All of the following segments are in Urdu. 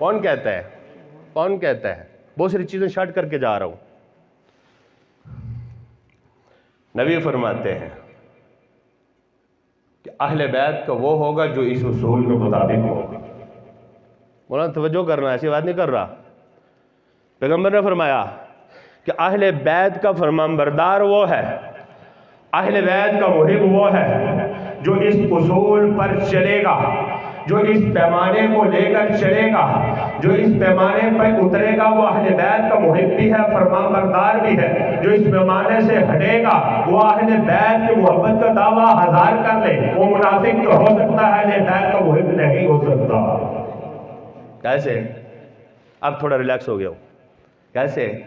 کون کہتا ہے؟ کون کہتا ہے؟ بہت ساری چیزیں شارٹ کر کے جا رہا ہوں۔ نبی فرماتے ہیں کہ اہل بیت کا وہ ہوگا جو اس اصول کے مطابق ہوگا۔ مولانا توجہ کرنا، ایسی بات نہیں کر رہا۔ پیغمبر نے فرمایا کہ اہل بیت کا فرمانبردار وہ ہے، اہل بیت کا محب وہ ہے جو اس اصول پر چلے گا، جو اس پیمانے کو لے کر چلے گا، جو اس پیمانے پر اترے گا، وہ اہل بیت کا محب بھی ہے، فرمانبردار بھی ہے۔ جو اس پیمانے سے ہٹے گا وہ اہل بیت کی محبت کا دعویٰ ہزار کر لے، وہ منافق تو ہو سکتا ہے، اہل بیت کا محب نہیں ہو سکتا۔ کیسے؟ اب تھوڑا ریلیکس ہو گیا ہو۔ کیسے؟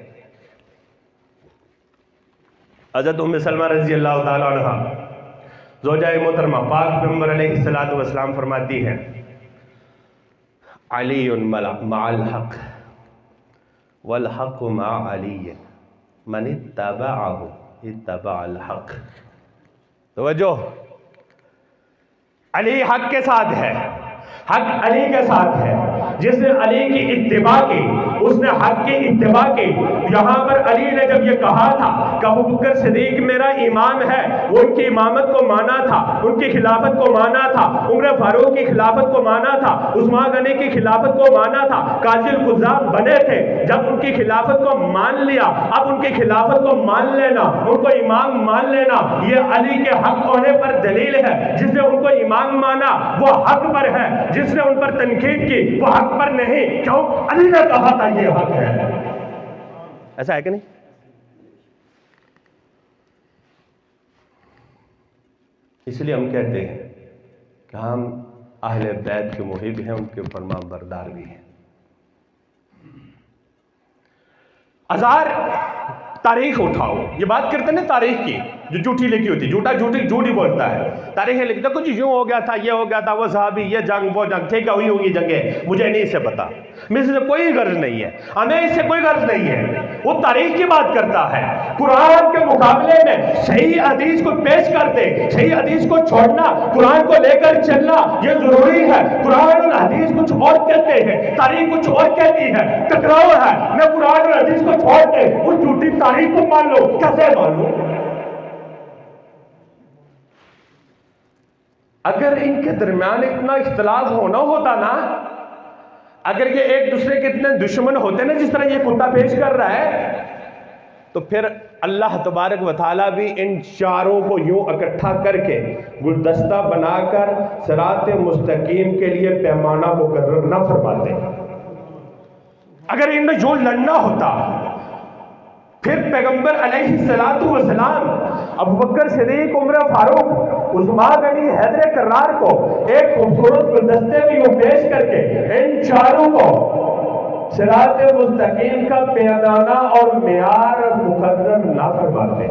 حضرت ام سلمہ رضی اللہ تعالیٰ عنہ زوجہ محترمہ پاک پیغمبر علیہ السلام فرماتی ہیں علی مع الحق والحق مع علی من اتبعہ اتبع الحق۔ توجہ، علی حق کے ساتھ ہے، حق علی کے ساتھ ہے۔ جس نے علی کی اتباع کی اس نے حق کی اتباع کی۔ یہاں پر علی نے جب یہ کہا تھا کہ ابو بکر صدیق میرا امام ہے، وہ ان کی امامت کو مانا تھا، ان کی خلافت کو مانا تھا، عمر فاروق کی خلافت کو مانا تھا، عثمان غنی کی خلافت کو مانا تھا، قاضی القضات بنے تھے۔ جب ان کی خلافت کو مان لیا، اب ان کی خلافت کو مان لینا، ان کو امام مان لینا، یہ علی کے حق ہونے پر دلیل ہے۔ جس نے ان کو امام مانا وہ حق پر ہے، جس نے ان پر تنقید کی وہ حق پر نہیں۔ کیوں؟ علی نے کہا تھا یہ حق ہے۔ ایسا ہے کہ نہیں؟ اس لیے ہم کہتے ہیں کہ ہم اہل بیت کے محب ہیں، ان کے فرمان بردار بھی ہیں۔ ہزار تاریخ اٹھاؤ، یہ بات کرتے ہیں نا تاریخ کی جو جھوٹی لکھی ہوتی، جھوٹا جھوٹی بولتا ہے، تاریخیں لکھتا کچھ یوں ہو گیا تھا، یہ ہو گیا تھا، وہ صحابی، یہ جنگ، وہ جنگ، ٹھیک ہے ہوئی ہوں گی جنگیں، مجھے نہیں اسے پتا، مجھے سے کوئی غرض نہیں ہے، ہمیں اس سے کوئی غرض نہیں ہے۔ وہ تاریخ کی بات کرتا ہے، قرآن کے مقابلے میں صحیح حدیث کو پیش کرتے، صحیح حدیث کو چھوڑنا، قرآن کو لے کر چلنا یہ ضروری ہے۔ قرآن اور حدیث کچھ اور کہتے ہیں، تاریخ کچھ اور کہتی ہے، ٹکراؤ ہے۔ میں قرآن اور حدیث کو چھوڑ کے اس جھوٹی تاریخ کو مان لو، کیسے مان لو؟ اگر ان کے درمیان اتنا اختلاف ہونا ہوتا نا، اگر یہ ایک دوسرے کے اتنے دشمن ہوتے نا جس طرح یہ کتا پیش کر رہا ہے، تو پھر اللہ تبارک و تعالیٰ بھی ان چاروں کو یوں اکٹھا کر کے گلدستہ بنا کر صراط مستقیم کے لیے پیمانہ مقرر نہ فرماتے۔ اگر ان میں یوں لڑنا ہوتا، پھر پیغمبر علیہ السلام ابو بکر صدیق، عمر فاروق، عثمان غنی، حیدر کرار کو ایک خوبصورت گلدستے میں یوں پیش کر کے ان چاروں کو صراط مستقیم کا پیمانہ اور معیار مقرر نہ فرماتے۔